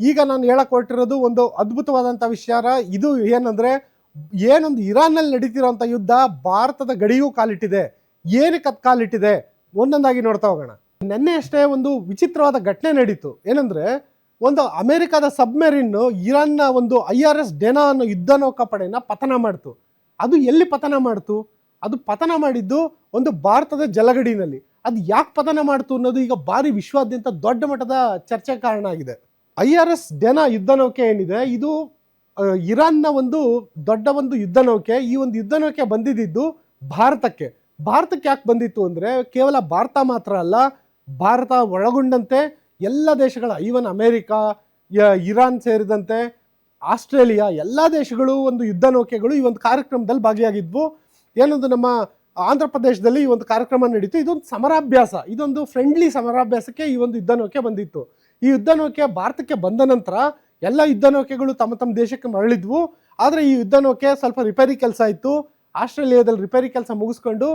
ಈಗ ನಾನು ಹೇಳಕ್ ಹೊರಟಿರೋದು ಒಂದು ಅದ್ಭುತವಾದಂಥ ವಿಚಾರ. ಇದು ಏನೊಂದು ಇರಾನ್ನಲ್ಲಿ ನಡೀತಿರೋಂಥ ಯುದ್ಧ ಭಾರತದ ಗಡಿಗೂ ಕಾಲಿಟ್ಟಿದೆ. ಏನಕ್ಕೆ ಅದು ಕಾಲಿಟ್ಟಿದೆ ಒಂದೊಂದಾಗಿ ನೋಡ್ತಾ ಹೋಗೋಣ. ನಿನ್ನೆ ಅಷ್ಟೇ ಒಂದು ವಿಚಿತ್ರವಾದ ಘಟನೆ ನಡೀತು. ಏನಂದ್ರೆ, ಒಂದು ಅಮೆರಿಕದ ಸಬ್ಮೆರಿನ್ ಇರಾನ್ನ ಒಂದು IRS ಡೆನಾ ಅನ್ನೋ ಯುದ್ಧ ನೌಕಾಪಡೆಯನ್ನ ಪತನ ಮಾಡ್ತು. ಅದು ಎಲ್ಲಿ ಪತನ ಮಾಡ್ತು? ಅದು ಪತನ ಮಾಡಿದ್ದು ಒಂದು ಭಾರತದ ಜಲಗಡಿನಲ್ಲಿ. ಅದು ಯಾಕೆ ಪತನ ಮಾಡ್ತು ಅನ್ನೋದು ಈಗ ಭಾರಿ ವಿಶ್ವಾದ್ಯಂತ ದೊಡ್ಡ ಮಟ್ಟದ ಚರ್ಚೆ ಕಾರಣ ಆಗಿದೆ. IRS ಡೆನಾ ಯುದ್ಧ ನೌಕೆ ಏನಿದೆ, ಇದು ಇರಾನ್ನ ಒಂದು ದೊಡ್ಡ ಒಂದು ಯುದ್ಧ ನೌಕೆ. ಈ ಒಂದು ಯುದ್ಧ ನೌಕೆ ಬಂದಿದ್ದು ಭಾರತಕ್ಕೆ ಯಾಕೆ ಬಂದಿತ್ತು ಅಂದ್ರೆ, ಕೇವಲ ಭಾರತ ಮಾತ್ರ ಅಲ್ಲ, ಭಾರತ ಒಳಗೊಂಡಂತೆ ಎಲ್ಲ ದೇಶಗಳ, ಈವನ್ ಅಮೇರಿಕಾ, ಇರಾನ್ ಸೇರಿದಂತೆ ಆಸ್ಟ್ರೇಲಿಯಾ, ಎಲ್ಲ ದೇಶಗಳು ಒಂದು ಯುದ್ಧ ನೌಕೆಗಳು ಈ ಒಂದು ಕಾರ್ಯಕ್ರಮದಲ್ಲಿ ಭಾಗಿಯಾಗಿದ್ವು. ಏನೊಂದು ನಮ್ಮ ಆಂಧ್ರ ಪ್ರದೇಶದಲ್ಲಿ ಈ ಒಂದು ಕಾರ್ಯಕ್ರಮ ನಡೀತು. ಇದೊಂದು ಸಮರಾಭ್ಯಾಸ, ಇದೊಂದು ಫ್ರೆಂಡ್ಲಿ ಸಮರಾಭ್ಯಾಸಕ್ಕೆ ಈ ಒಂದು ಯುದ್ಧ ನೌಕೆ ಬಂದಿತ್ತು. ಈ ಯುದ್ಧ ನೌಕೆ ಭಾರತಕ್ಕೆ ಬಂದ ನಂತರ ಎಲ್ಲ ಯುದ್ಧ ನೌಕೆಗಳು ತಮ್ಮ ತಮ್ಮ ದೇಶಕ್ಕೆ ಮರಳಿದ್ವು. ಆದರೆ ಈ ಯುದ್ಧ ನೌಕೆ ಸ್ವಲ್ಪ ರಿಪೇರಿ ಕೆಲಸ ಇತ್ತು. ಆಸ್ಟ್ರೇಲಿಯಾದಲ್ಲಿ ರಿಪೇರಿ ಕೆಲಸ ಮುಗಿಸ್ಕೊಂಡು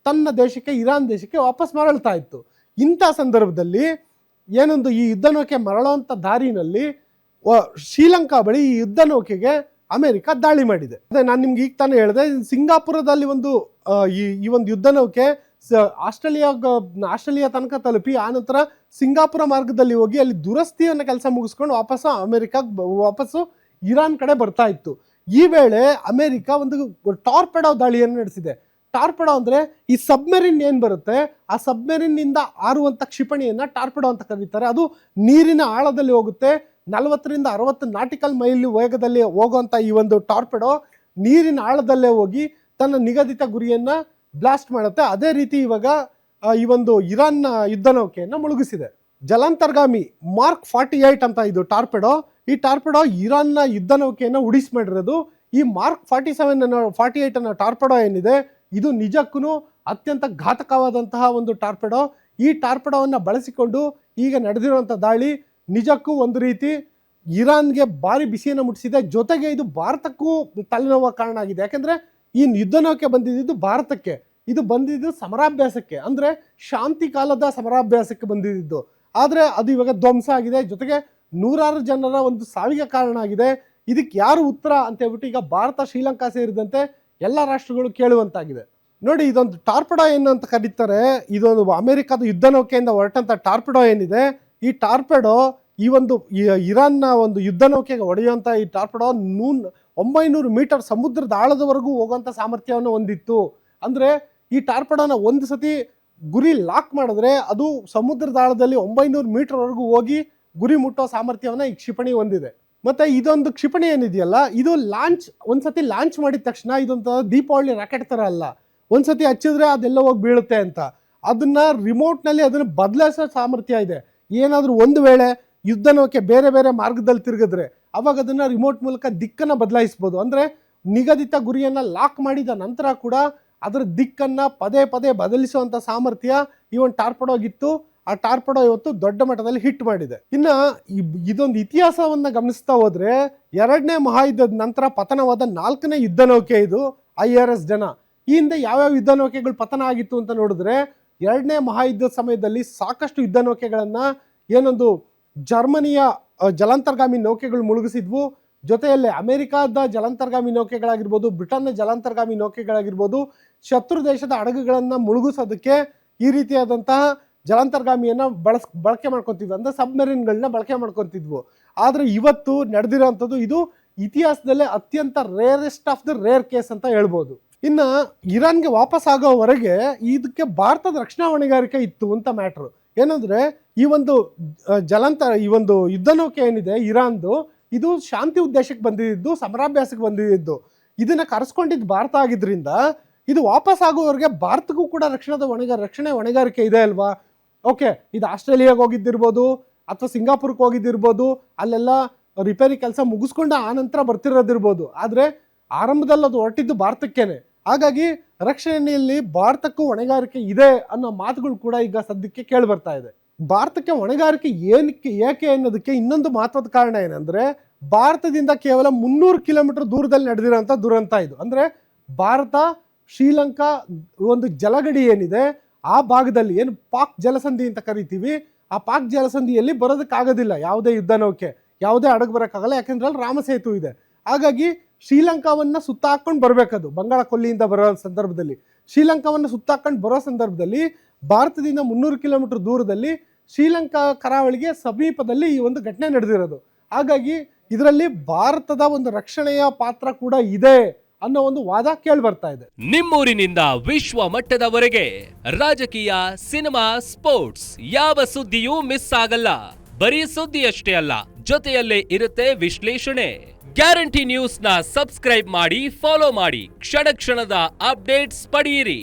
ತನ್ನ ದೇಶಕ್ಕೆ, ಇರಾನ್ ದೇಶಕ್ಕೆ ವಾಪಸ್ ಮರಳ್ತಾ ಇತ್ತು. ಇಂಥ ಸಂದರ್ಭದಲ್ಲಿ ಏನೊಂದು ಈ ಯುದ್ಧ ನೌಕೆ ಮರಳುವಂಥ ದಾರಿನಲ್ಲಿ ಶ್ರೀಲಂಕಾ ಬಳಿ ಈ ಯುದ್ಧ ನೌಕೆಗೆ ಅಮೆರಿಕ ದಾಳಿ ಮಾಡಿದೆ. ಅದೇ ನಾನು ನಿಮ್ಗೆ ಈಗ ತಾನೇ ಹೇಳಿದೆ, ಸಿಂಗಾಪುರದಲ್ಲಿ ಒಂದು ಈ ಒಂದು ಯುದ್ಧ ನೌಕೆ ಆಸ್ಟ್ರೇಲಿಯಾ ತನಕ ತಲುಪಿ ಆನಂತರ ಸಿಂಗಾಪುರ ಮಾರ್ಗದಲ್ಲಿ ಹೋಗಿ ಅಲ್ಲಿ ದುರಸ್ತಿಯನ್ನು ಕೆಲಸ ಮುಗಿಸ್ಕೊಂಡು ವಾಪಸ್ಸು ಇರಾನ್ ಕಡೆ ಬರ್ತಾ ಇತ್ತು. ಈ ವೇಳೆ ಅಮೆರಿಕ ಒಂದು ಟಾರ್ಪೆಡೋ ದಾಳಿಯನ್ನು ನಡೆಸಿದೆ. ಟಾರ್ಪೆಡೋ ಅಂದ್ರೆ ಈ ಸಬ್ಮೆರಿನ್ ಏನ್ ಬರುತ್ತೆ, ಆ ಸಬ್ಮೆರಿನ್ ನಿಂದ ಆರುವಂತ ಕ್ಷಿಪಣಿಯನ್ನ ಟಾರ್ಪೆಡೋ ಅಂತ ಕರೀತಾರೆ. ಅದು ನೀರಿನ ಆಳದಲ್ಲಿ ಹೋಗುತ್ತೆ. 40 ರಿಂದ 60 ನಾಟಿಕಲ್ ಮೈಲ್ ವೇಗದಲ್ಲಿ ಹೋಗುವಂತ ಈ ಒಂದು ಟಾರ್ಪೆಡೋ ನೀರಿನ ಆಳದಲ್ಲೇ ಹೋಗಿ ತನ್ನ ನಿಗದಿತ ಗುರಿಯನ್ನ ಬ್ಲಾಸ್ಟ್ ಮಾಡುತ್ತೆ. ಅದೇ ರೀತಿ ಇವಾಗ ಈ ಒಂದು ಇರಾನ್ ಯುದ್ಧ ನೌಕೆಯನ್ನ ಮುಳುಗಿಸಿದೆ. ಜಲಾಂತರ್ಗಾಮಿ ಮಾರ್ಕ್ 48 ಅಂತ ಇದು ಟಾರ್ಪೆಡೋ. ಈ ಟಾರ್ಪೆಡೋ ಇರಾನ್ನ ಯುದ್ಧ ನೌಕೆಯನ್ನ ಉಡಿಸ್ ಮಾಡಿರೋದು. ಈ ಮಾರ್ಕ್ 48 ಅನ್ನೋ ಟಾರ್ಪೆಡೋ ಏನಿದೆ, ಇದು ನಿಜಕ್ಕೂ ಅತ್ಯಂತ ಘಾತಕವಾದಂತಹ ಒಂದು ಟಾರ್ಪೆಡೋ. ಈ ಟಾರ್ಪೆಡೋವನ್ನು ಬಳಸಿಕೊಂಡು ಈಗ ನಡೆದಿರುವಂಥ ದಾಳಿ ನಿಜಕ್ಕೂ ಒಂದು ರೀತಿ ಇರಾನ್ಗೆ ಭಾರಿ ಬಿಸಿಯನ್ನು ಮುಟ್ಟಿಸಿದೆ. ಜೊತೆಗೆ ಇದು ಭಾರತಕ್ಕೂ ತಲೆನೋವ ಕಾರಣ ಆಗಿದೆ. ಯಾಕಂದ್ರೆ ಈ ಯುದ್ಧ ನೌಕೆ ಬಂದಿದ್ದು ಭಾರತಕ್ಕೆ, ಇದು ಬಂದಿದ್ದು ಸಮರಾಭ್ಯಾಸಕ್ಕೆ, ಅಂದ್ರೆ ಶಾಂತಿ ಕಾಲದ ಸಮರಾಭ್ಯಾಸಕ್ಕೆ ಬಂದಿದ್ದು. ಆದ್ರೆ ಅದು ಇವಾಗ ಧ್ವಂಸ ಆಗಿದೆ. ಜೊತೆಗೆ 100 ಜನರ ಒಂದು ಸಾವಿಗೆ ಕಾರಣ ಆಗಿದೆ. ಇದಕ್ಕೆ ಯಾರು ಉತ್ತರ ಅಂತ ಹೇಳ್ಬಿಟ್ಟು ಈಗ ಭಾರತ, ಶ್ರೀಲಂಕಾ ಸೇರಿದಂತೆ ಎಲ್ಲ ರಾಷ್ಟ್ರಗಳು ಕೇಳುವಂತಾಗಿದೆ. ನೋಡಿ, ಇದೊಂದು ಟಾರ್ಪೆಡೋ ಏನು ಅಂತ ಕರೀತಾರೆ. ಇದೊಂದು ಅಮೆರಿಕದ ಯುದ್ಧ ನೌಕೆಯಿಂದ ಹೊರಟಂತ ಟಾರ್ಪೆಡೋ ಏನಿದೆ, ಈ ಟಾರ್ಪೆಡೋ ಈ ಒಂದು ಇರಾನ್ನ ಒಂದು ಯುದ್ಧ ನೌಕೆಗೆ ಹೊಡೆಯುವಂಥ ಈ ಟಾರ್ಪೆಡೋ 900 ಮೀಟರ್ ಸಮುದ್ರದ ಆಳದವರೆಗೂ ಹೋಗುವಂಥ ಸಾಮರ್ಥ್ಯವನ್ನು ಹೊಂದಿತ್ತು. ಅಂದರೆ ಈ ಟಾರ್ಪೆಡೋನ ಒಂದು ಸತಿ ಗುರಿ ಲಾಕ್ ಮಾಡಿದ್ರೆ ಅದು ಸಮುದ್ರದ ಆಳದಲ್ಲಿ 900 ಮೀಟರ್ವರೆಗೂ ಹೋಗಿ ಗುರಿ ಮುಟ್ಟೋ ಸಾಮರ್ಥ್ಯವನ್ನು ಈ ಕ್ಷಿಪಣಿ ಹೊಂದಿದೆ. ಮತ್ತೆ ಇದೊಂದು ಕ್ಷಿಪಣಿ ಏನಿದೆಯಲ್ಲ, ಇದು ಒಂದ್ಸತಿ ಲಾಂಚ್ ಮಾಡಿದ ತಕ್ಷಣ ಇದೊಂದು ದೀಪಾವಳಿ ರಾಕೆಟ್ ಥರ ಅಲ್ಲ, ಒಂದ್ಸತಿ ಹಚ್ಚಿದ್ರೆ ಅದೆಲ್ಲ ಹೋಗಿ ಬೀಳುತ್ತೆ ಅಂತ. ಅದನ್ನ ರಿಮೋಟ್ನಲ್ಲಿ ಅದನ್ನು ಬದಲಾಯಿಸೋ ಸಾಮರ್ಥ್ಯ ಇದೆ. ಏನಾದರೂ ಒಂದು ವೇಳೆ ಯುದ್ಧ ನೌಕೆ ಬೇರೆ ಬೇರೆ ಮಾರ್ಗದಲ್ಲಿ ತಿರುಗಿದ್ರೆ ಅವಾಗ ಅದನ್ನ ರಿಮೋಟ್ ಮೂಲಕ ದಿಕ್ಕನ್ನು ಬದಲಾಯಿಸ್ಬೋದು. ಅಂದರೆ ನಿಗದಿತ ಗುರಿಯನ್ನು ಲಾಕ್ ಮಾಡಿದ ನಂತರ ಕೂಡ ಅದರ ದಿಕ್ಕನ್ನು ಪದೇ ಪದೇ ಬದಲಿಸುವಂಥ ಸಾಮರ್ಥ್ಯ ಈ ಒಂದು ಟಾರ್ಪೆಡೋಗಿತ್ತು. ಆ ಟಾರ್ಪೆಡೋ ಇವತ್ತು ದೊಡ್ಡ ಮಟ್ಟದಲ್ಲಿ ಹಿಟ್ ಮಾಡಿದೆ. ಇನ್ನು ಇದೊಂದು ಇತಿಹಾಸವನ್ನು ಗಮನಿಸ್ತಾ ಹೋದ್ರೆ, 2ನೇ ಮಹಾಯುದ್ಧದ ನಂತರ ಪತನವಾದ 4ನೇ ಯುದ್ಧ ನೌಕೆ ಇದು IRS ಡೆನಾ. ಈ ಹಿಂದೆ ಯಾವ್ಯಾವ ಯುದ್ಧ ನೌಕೆಗಳು ಪತನ ಆಗಿತ್ತು ಅಂತ ನೋಡಿದ್ರೆ, 2ನೇ ಮಹಾಯುದ್ಧದ ಸಮಯದಲ್ಲಿ ಸಾಕಷ್ಟು ಯುದ್ಧ ನೌಕೆಗಳನ್ನ ಏನೊಂದು ಜರ್ಮನಿಯ ಜಲಾಂತರ್ಗಾಮಿ ನೌಕೆಗಳು ಮುಳುಗಿಸಿದ್ವು. ಜೊತೆಯಲ್ಲಿ ಅಮೆರಿಕಾದ ಜಲಾಂತರ್ಗಾಮಿ ನೌಕೆಗಳಾಗಿರ್ಬೋದು, ಬ್ರಿಟನ್ನ ಜಲಾಂತರ್ಗಾಮಿ ನೌಕೆಗಳಾಗಿರ್ಬೋದು, ಶತ್ರು ದೇಶದ ಹಡಗುಗಳನ್ನ ಮುಳುಗಿಸೋದಕ್ಕೆ ಈ ರೀತಿಯಾದಂತಹ ಜಲಾಂತರ್ಗಾಮಿಯನ್ನ ಬಳಕೆ ಮಾಡ್ಕೊತಿದ್ವು, ಅಂದ್ರೆ ಸಬ್ಮೆರಿನ್ಗಳನ್ನ ಬಳಕೆ ಮಾಡ್ಕೊತಿದ್ವು. ಆದ್ರೆ ಇವತ್ತು ನಡೆದಿರೋಂಥದ್ದು ಇದು ಇತಿಹಾಸದಲ್ಲೇ ಅತ್ಯಂತ rarest of the rare case ಅಂತ ಹೇಳ್ಬೋದು. ಇನ್ನು ಇರಾನ್ಗೆ ವಾಪಸ್ ಆಗೋವರೆಗೆ ಇದಕ್ಕೆ ಭಾರತದ ರಕ್ಷಣಾ ಹೊಣೆಗಾರಿಕೆ ಇತ್ತು ಅಂತ ಮ್ಯಾಟ್ರು. ಏನಂದ್ರೆ ಈ ಒಂದು ಈ ಒಂದು ಯುದ್ಧ ನೌಕೆ ಏನಿದೆ ಇರಾನ್ದು, ಇದು ಶಾಂತಿ ಉದ್ದೇಶಕ್ಕೆ ಬಂದಿದ್ದು, ಸಮರಾಭ್ಯಾಸಕ್ಕೆ ಬಂದಿದ್ದು. ಇದನ್ನ ಕರೆಸ್ಕೊಂಡಿದ್ದು ಭಾರತ ಆಗಿದ್ರಿಂದ ಇದು ವಾಪಸ್ ಆಗುವವರೆಗೆ ಭಾರತಕ್ಕೂ ಕೂಡ ರಕ್ಷಣೆ ಹೊಣೆಗಾರಿಕೆ ಇದೆ ಅಲ್ವಾ. ಓಕೆ, ಇದು ಆಸ್ಟ್ರೇಲಿಯಾಗೆ ಹೋಗಿದ್ದಿರ್ಬೋದು ಅಥವಾ ಸಿಂಗಾಪುರಕ್ಕೆ ಹೋಗಿದ್ದಿರ್ಬೋದು, ಅಲ್ಲೆಲ್ಲ ರಿಪೇರಿ ಕೆಲಸ ಮುಗಿಸ್ಕೊಂಡು ಆ ನಂತರ ಬರ್ತಿರೋದಿರ್ಬೋದು. ಆದರೆ ಆರಂಭದಲ್ಲಿ ಅದು ಹೊರಟಿದ್ದು ಭಾರತಕ್ಕೇನೆ. ಹಾಗಾಗಿ ರಕ್ಷಣೆಯಲ್ಲಿ ಭಾರತಕ್ಕೂ ಹೊಣೆಗಾರಿಕೆ ಇದೆ ಅನ್ನೋ ಮಾತುಗಳು ಕೂಡ ಈಗ ಸದ್ಯಕ್ಕೆ ಕೇಳಿ ಬರ್ತಾ ಇದೆ. ಭಾರತಕ್ಕೆ ಹೊಣೆಗಾರಿಕೆ ಏಕೆ ಅನ್ನೋದಕ್ಕೆ ಇನ್ನೊಂದು ಮಹತ್ವದ ಕಾರಣ ಏನಂದ್ರೆ, ಭಾರತದಿಂದ ಕೇವಲ 300 ಕಿಲೋಮೀಟರ್ ದೂರದಲ್ಲಿ ನಡೆದಿರೋಂಥ ದುರಂತ ಇದು. ಅಂದ್ರೆ ಭಾರತ ಶ್ರೀಲಂಕಾ ಒಂದು ಜಲಗಡಿ ಏನಿದೆ ಆ ಭಾಗದಲ್ಲಿ ಏನು ಪಾಕ್ ಜಲಸಂಧಿ ಅಂತ ಕರಿತೀವಿ, ಆ ಪಾಕ್ ಜಲಸಂಧಿಯಲ್ಲಿ ಬರೋದಕ್ಕಾಗೋದಿಲ್ಲ ಯಾವುದೇ ಯುದ್ಧ ನೌಕೆ. ಯಾವುದೇ ಅಡಗು ಬರೋಕ್ಕಾಗಲ್ಲ, ಯಾಕೆಂದ್ರೆ ಅಲ್ಲಿ ರಾಮಸೇತು ಇದೆ. ಹಾಗಾಗಿ ಶ್ರೀಲಂಕಾವನ್ನ ಸುತ್ತಾಕೊಂಡು ಬರ್ಬೇಕದು ಬಂಗಾಳ ಕೊಲ್ಲಿಯಿಂದ ಬರೋ ಸಂದರ್ಭದಲ್ಲಿ. ಶ್ರೀಲಂಕಾವನ್ನ ಸುತ್ತಾಕೊಂಡು ಬರೋ ಸಂದರ್ಭದಲ್ಲಿ ಭಾರತದಿಂದ 300 ಕಿಲೋಮೀಟರ್ ದೂರದಲ್ಲಿ ಶ್ರೀಲಂಕಾ ಕರಾವಳಿಗೆ ಸಮೀಪದಲ್ಲಿ ಈ ಒಂದು ಘಟನೆ ನಡೆದಿರೋದು. ಹಾಗಾಗಿ ಇದರಲ್ಲಿ ಭಾರತದ ಒಂದು ರಕ್ಷಣೆಯ ಪಾತ್ರ ಕೂಡ ಇದೆ ಅನ್ನೋ ಒಂದು ವಾದ ಕೇಳಿ ಬರ್ತಾ ಇದೆ. ನಿಮ್ಮೂರಿನಿಂದ ವಿಶ್ವ ಮಟ್ಟದವರೆಗೆ ರಾಜಕೀಯ, ಸಿನಿಮಾ, ಸ್ಪೋರ್ಟ್ಸ್ ಯಾವ ಸುದ್ದಿಯೂ ಮಿಸ್ ಆಗಲ್ಲ. ಬರೀ ಸುದ್ದಿಯಷ್ಟೇ ಅಲ್ಲ, ಜೊತೆಯಲ್ಲೇ ಇರುತ್ತೆ ವಿಶ್ಲೇಷಣೆ. ಗ್ಯಾರಂಟಿ ನ್ಯೂಸ್ ನ ಸಬ್ಸ್ಕ್ರೈಬ್ ಮಾಡಿ, ಫಾಲೋ ಮಾಡಿ, ಕ್ಷಣ ಕ್ಷಣದ ಅಪ್ಡೇಟ್ಸ್ ಪಡೆಯಿರಿ.